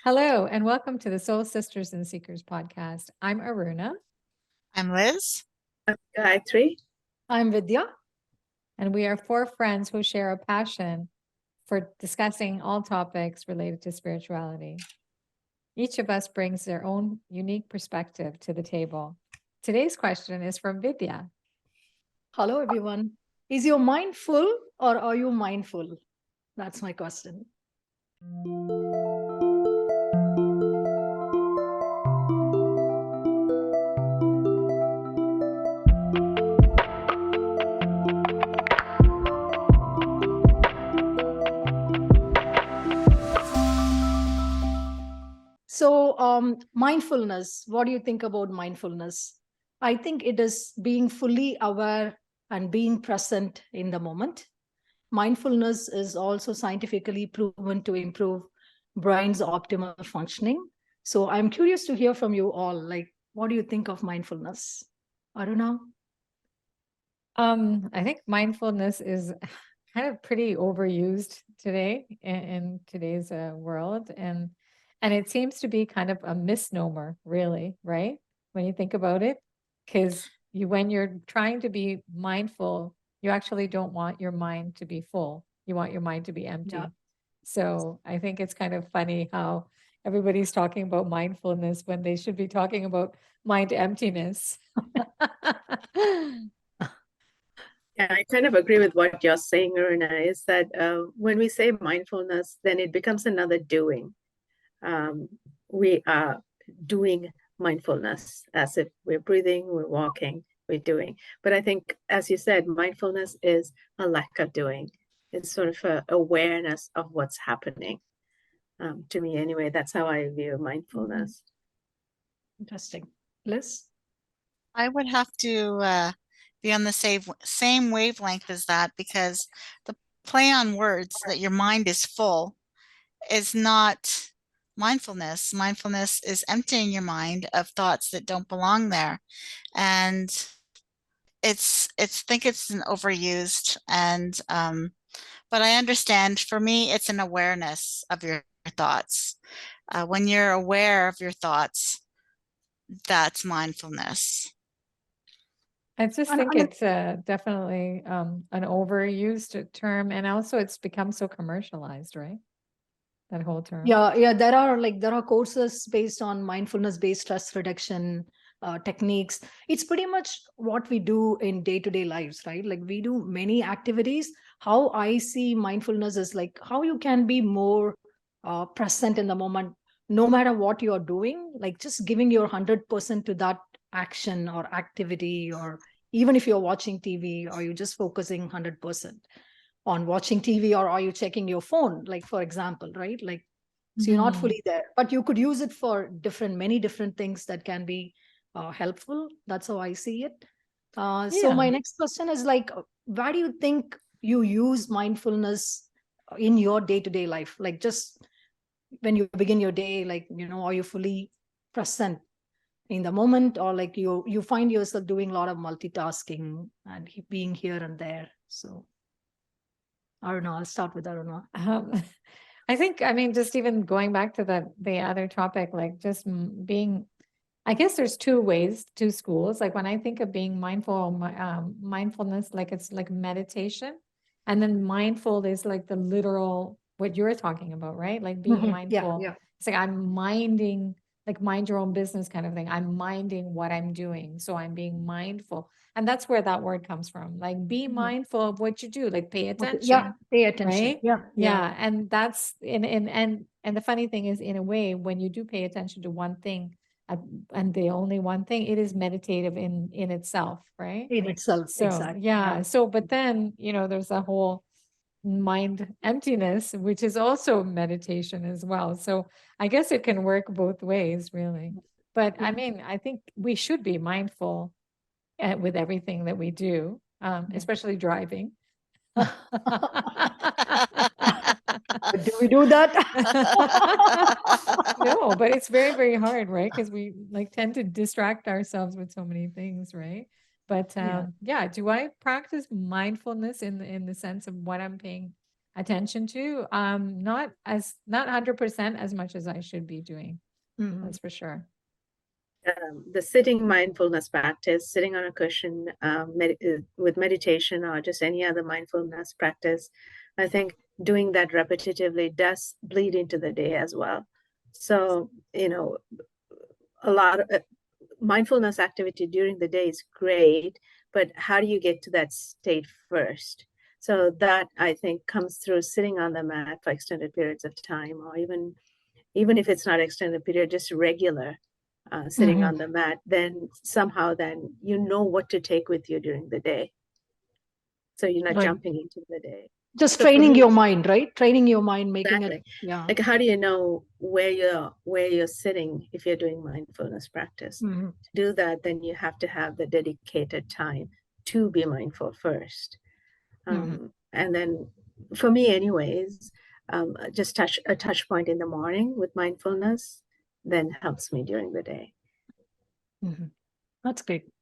Hello, and welcome to the Soul Sisters and Seekers podcast. I'm Aruna, I'm Liz. Gayathri. I'm Vidhya. and we are four friends who share a passion for discussing all topics related to spirituality. Each of us brings their own unique perspective to the table. Today's question is from Vidya. Hello, everyone. Is your mind full or are you mindful? That's my question. So, mindfulness, what do you think about mindfulness? I think it is being fully aware and being present in the moment. Mindfulness is also scientifically proven to improve brain's optimal functioning. So, I'm curious to hear from you all. Like, what do you think of mindfulness? Aruna? I think mindfulness is kind of pretty overused today in today's world, and it seems to be kind of a misnomer, really, right? When you think about it, because when you're trying to be mindful, you actually don't want your mind to be full. You want your mind to be empty. Yeah. So I think it's kind of funny how everybody's talking about mindfulness when they should be talking about mind emptiness. Yeah, I kind of agree with what you're saying, Aruna, is that when we say mindfulness, then it becomes another doing. We are doing mindfulness as if we're breathing, we're walking, we're doing. But I think, as you said, mindfulness is a lack of doing. It's sort of an awareness of what's happening. To me, anyway, that's how I view mindfulness. Interesting. Liz? I would have to be on the same wavelength as that, because the play on words that your mind is full is not mindfulness. Mindfulness is emptying your mind of thoughts that don't belong there. And think it's an overused, and but I understand, for me, it's an awareness of your thoughts. When you're aware of your thoughts, that's mindfulness. I just think it's definitely an overused term, and also it's become so commercialized, right? That whole term. Yeah, there are courses based on mindfulness-based stress reduction techniques. It's pretty much what we do in day-to-day lives, right? Like we do many activities. How I see mindfulness is like how you can be more present in the moment, no matter what you're doing, like just giving your 100% to that action or activity, or even if you're watching TV, or you just focusing 100% on watching TV, or are you checking your phone, like for example, right? Like, so you're not fully there, but you could use it for many different things that can be helpful. That's how I see it. So my next question is like, where do you think you use mindfulness in your day-to-day life? Like just when you begin your day, like, are you fully present in the moment, or like you find yourself doing a lot of multitasking and being here and there? So Aruna, I'll start with Aruna. I think, I mean, just even going back to the other topic, like just being, I guess there's two schools. Like when I think of being mindful, mindfulness, like it's like meditation, and then mindful is like the literal what you're talking about, right? Like being mindful. Yeah. It's like I'm minding, like mind your own business kind of thing. I'm minding what I'm doing, so I'm being mindful, and that's where that word comes from. Like be mindful of what you do, like pay attention. Yeah, pay attention. Right? Yeah, and that's and the funny thing is, in a way, when you do pay attention to one thing, and the only one thing, it is meditative in itself, right? In itself, So exactly. yeah, so but then there's a whole mind emptiness, which is also meditation as well. So I guess it can work both ways, really. But I mean, I think we should be mindful with everything that we do, especially driving. Do we do that? No, but it's very, very hard, right? Because we like tend to distract ourselves with so many things, right? But yeah, do I practice mindfulness in the sense of what I'm paying attention to. Not 100% as much as I should be doing. Mhm. That's for sure. The sitting mindfulness practice, sitting on a cushion with meditation or just any other mindfulness practice, I think doing that repetitively does bleed into the day as well. So, a lot of mindfulness activity during the day is great, but how do you get to that state first? So that, I think, comes through sitting on the mat for extended periods of time, or even if it's not extended period, just regular sitting on the mat, then somehow then you know what to take with you during the day. So you're not Right. jumping into the day. Just So for training me, your mind, right? Training your mind, making exactly. it, yeah. Like, how do you know where you're sitting if you're doing mindfulness practice? Mhm. To do that, then you have to have the dedicated time to be mindful first. And then for me anyways, just a touch point in the morning with mindfulness then helps me during the day. Mhm. That's great.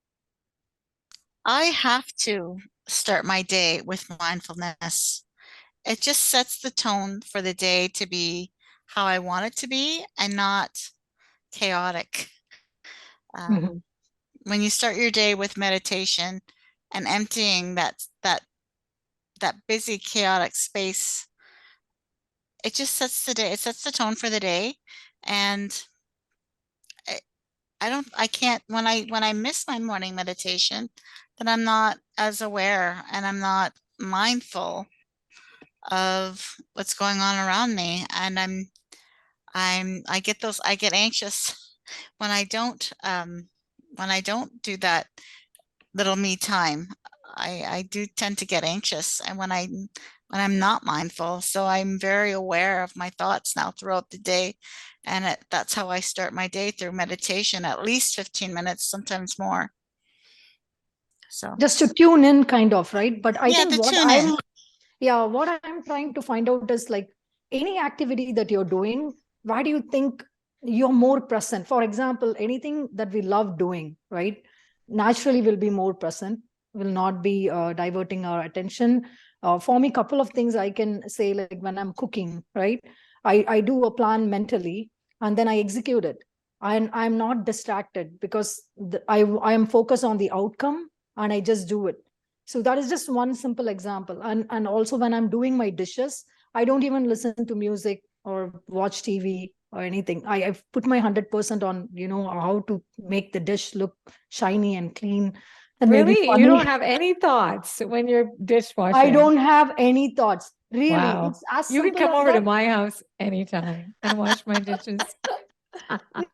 I have to start my day with mindfulness. It just sets the tone for the day to be how I want it to be and not chaotic. Mhm. When you start your day with meditation and emptying that busy, chaotic space, it just sets the day. It sets the tone for the day, and I can't, when I miss my morning meditation, then I'm not as aware and I'm not mindful of what's going on around me, and I get anxious when I don't do that little me time. I do tend to get anxious, and when I'm not mindful. So I'm very aware of my thoughts now throughout the day, and that's how I start my day, through meditation, at least 15 minutes, sometimes more. So Just to tune in, kind of, right? But I yeah, think to tune in. what I'm trying to find out is, like, any activity that you're doing, why do you think you're more present? For example, anything that we love doing, right? Naturally, will be more present, will not be diverting our attention. For me, couple of things I can say, like when I'm cooking, right? I do a plan mentally and then I execute it. And I'm not distracted because I am focused on the outcome and I just do it. So that is just one simple example. And also when I'm doing my dishes, I don't even listen to music or watch TV or anything. I've put my 100% on, how to make the dish look shiny and clean and maybe Really? You funny. don't have any thoughts when you're dishwashing? I don't have any thoughts. Really. Wow. It's as You can simple come as over to that. my house anytime and wash my dishes.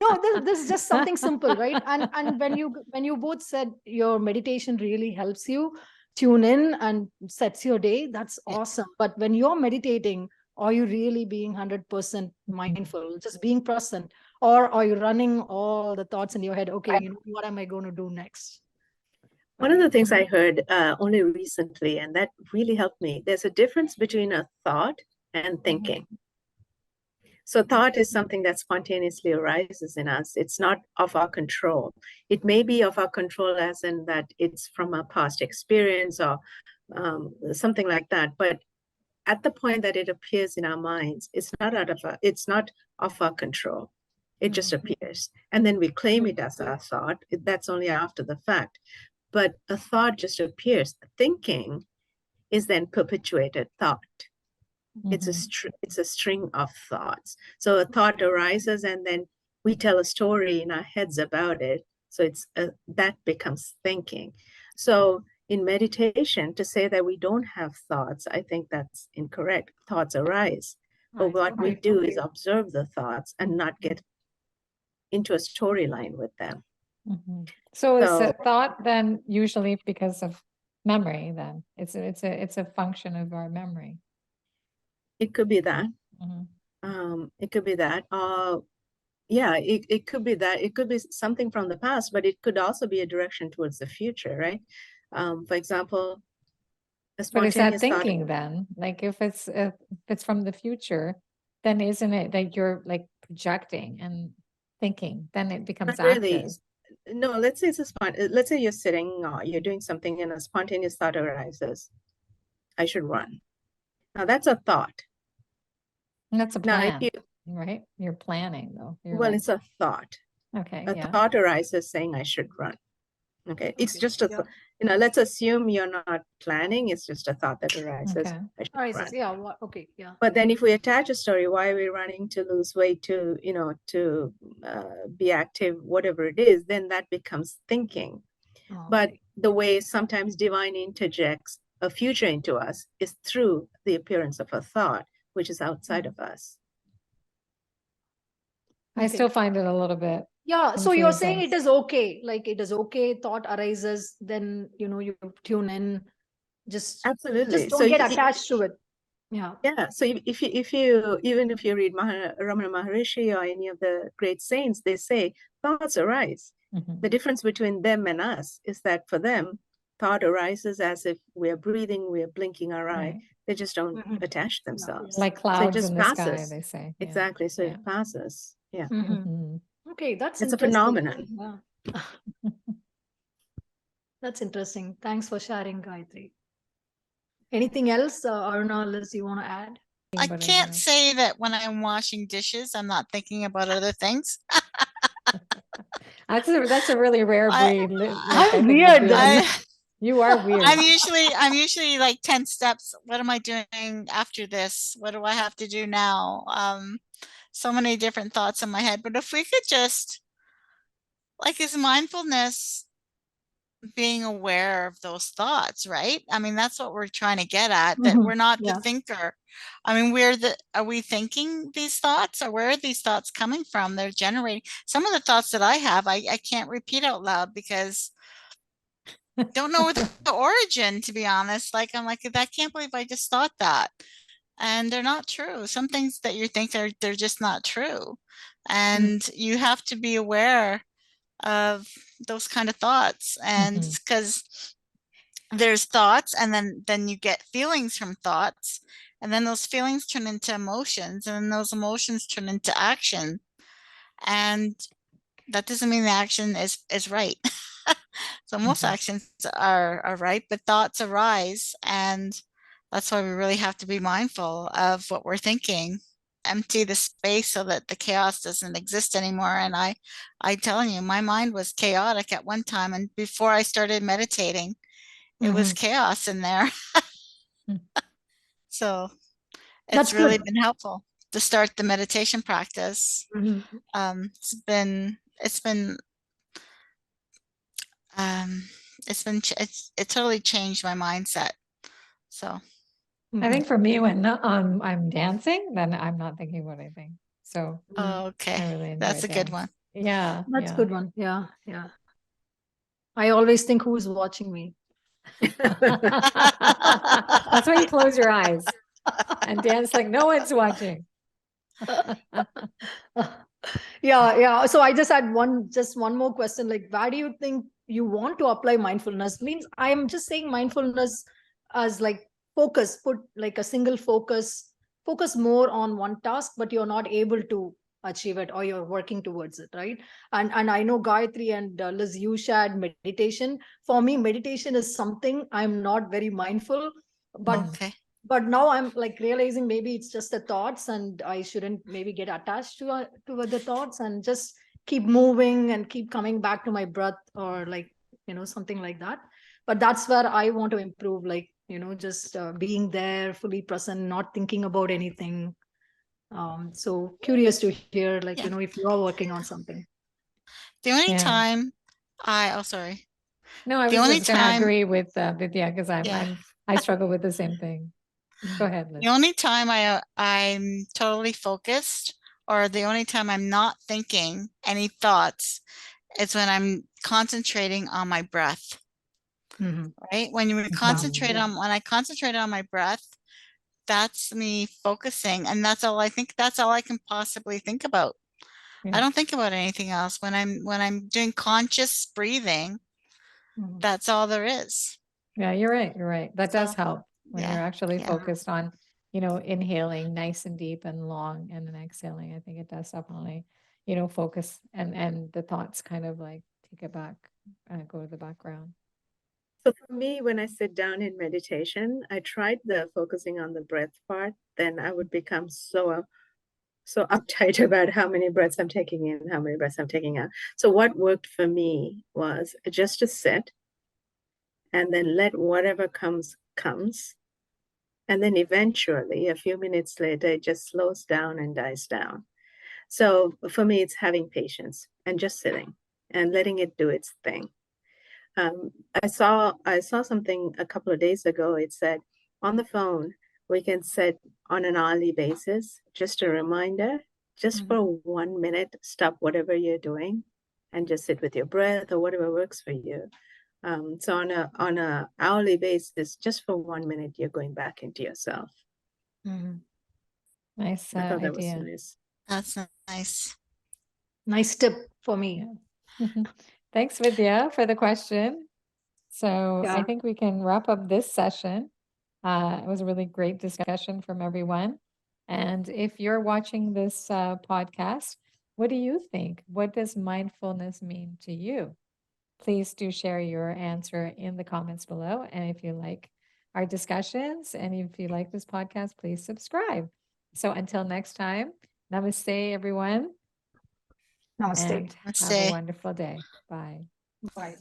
No, this is just something simple, right? And when you both said your meditation really helps you tune in and sets your day, that's awesome. But when you're meditating, are you really being 100% mindful, just being present, or are you running all the thoughts in your head? Okay, what am I going to do next? One of the things I heard only recently, and that really helped me, there's a difference between a thought and thinking. So thought is something that spontaneously arises in us. It's not of our control. It may be of our control as in that it's from a past experience or something like that. But at the point that it appears in our minds, it's not of our control. It just appears. And then we claim it as our thought. That's only after the fact. But a thought just appears. Thinking is then perpetuated thought. It's a string of thoughts. So a thought arises and then we tell a story in our heads about it. So that becomes thinking. So in meditation, to say that we don't have thoughts, I think that's incorrect. Thoughts arise. But what we do is observe the thoughts and not get into a storyline with them. So it's a thought then usually because of memory then. It's a function of our memory. It could be that. It could be that. Yeah, it could be that. It could be something from the past, but it could also be a direction towards the future, right? For example, a But is that spontaneous thought. thinking then? Like if it's from the future, then isn't it that you're like projecting and thinking? Then it becomes Not really. active. No, let's say let's say you're sitting, you're doing something and a spontaneous thought arises. I should run. Now that's a thought. And that's a Now, if plan, you, right? You're planning though. You're well, like, it's a thought. okay, A yeah. thought arises saying I should run. Okay, it's Okay, just a, yeah. let's assume you're not planning. It's just a thought that arises. Okay. I should All right, run. yeah. Okay, yeah. But then if we attach a story, why are we running? To lose weight, to, to be active, whatever it is, then that becomes thinking. Oh, But okay. the way sometimes divine interjects a future into us is through the appearance of a thought, which is outside of us. I Okay. still find it a little bit Yeah, so you're saying confusing. it is okay, like it is okay, thought arises, then you tune in, just Absolutely. don't So get attached to it. Yeah. yeah. So if you even if you read Ramana Maharishi or any of the great saints, they say thoughts arise. Mhm. The difference between them and us is that for them, thought arises as if we're breathing, we're blinking our eye. Right. They just don't Mhm. attach themselves. Like So it clouds just in the sky, passes. they say. Yeah. Exactly. So Yeah. it passes. Yeah. Mhm. Mhm. Okay, that's It's a interesting. phenomenon. Yeah. That's interesting. Thanks for sharing, Gayatri. Anything else, Aruna, Liz, you want to add? I But can't know. say that when I'm washing dishes, I'm not thinking about other things. That's a really rare I- breed. I'm weird then. You are weird. I'm usually like 10 steps. What am I doing after this? What do I have to do now? So many different thoughts in my head. But if we could just, like, is mindfulness being aware of those thoughts, right? I mean, that's what we're trying to get at, that Mhm. we're not the Yeah. thinker. I mean, are we thinking these thoughts, or where are these thoughts coming from? They're generating some of the thoughts that I have, I can't repeat out loud because don't know the origin, to be honest. Like, I'm like, I can't believe I just thought that. And they're not true. Some things that you think they're just not true. And you have to be aware of those kind of thoughts. And Mhm. because there's thoughts, and then you get feelings from thoughts, and then those feelings turn into emotions, and then those emotions turn into action. And that doesn't mean the action is right. So most Mhm. actions are right, but thoughts arise, and that's why we really have to be mindful of what we're thinking. Empty the space so that the chaos doesn't exist anymore. And I telling you, my mind was chaotic at one time, and before I started meditating, it was chaos in there. So it's That's really good. been helpful to start the meditation practice. Mhm. Um, it totally changed my mindset. So I think for me, when I'm dancing, then I'm not thinking about anything. So okay, I really enjoy that's a good dance. one. Yeah, That's yeah. a good one. Yeah, yeah. I always think who's watching me. That's why you close your eyes and dance like no one's watching. Yeah. So I just had one more question. Like, why do you think you want to apply mindfulness? Means I'm just saying mindfulness as like focus, put like a single focus more on one task, but you're not able to achieve it, or you're working towards it, right? And I know Gayatri and Liz, you shared meditation. For me, meditation is something I'm not very mindful, but Okay. but now I'm like realizing maybe it's just the thoughts, and I shouldn't maybe get attached to the thoughts, and just keep moving and keep coming back to my breath, or like something like that. But that's where I want to improve, like just being there, fully present, not thinking about anything. So curious to hear, like, Yeah. if you are working on something. The only Yeah. time sorry. No, I The was only just gonna time, agree with Vidya because yeah. I struggle with the same thing. Go ahead, Liz. The only time I'm totally focused, or the only time I'm not thinking any thoughts, is when I'm concentrating on my breath. Right? When I concentrate on my breath, that's me focusing, and that's all I can possibly think about. Yeah. I don't think about anything else when I'm doing conscious breathing. That's all there is. Yeah, you're right. You're right. That does So, help when you're actually yeah. focused on, inhaling nice and deep and long, and then exhaling. I think it does definitely, focus, and the thoughts kind of like take it back, go to the background. So for me, when I sit down in meditation, I tried the focusing on the breath part, then I would become so uptight about how many breaths I'm taking in, how many breaths I'm taking out. So what worked for me was just to sit and then let whatever comes. And then eventually, a few minutes later, it just slows down and dies down. So for me, it's having patience and just sitting and letting it do its thing. I saw something a couple of days ago. It said on the phone we can set on an hourly basis just a reminder, just for 1 minute, stop whatever you're doing, and just sit with your breath or whatever works for you. So on a hourly basis, just for 1 minute, you're going back into yourself. Nice I thought that was idea. nice. That's nice. Nice tip for me. Thanks, Vidya, for the question. So I Yeah. think we can wrap up this session. It was a really great discussion from everyone. And if you're watching this podcast, what do you think? What does mindfulness mean to you? Please do share your answer in the comments below. And if you like our discussions and if you like this podcast, please subscribe. So until next time, namaste, everyone. Namaste. And have a Namaste. wonderful day. Bye. Bye.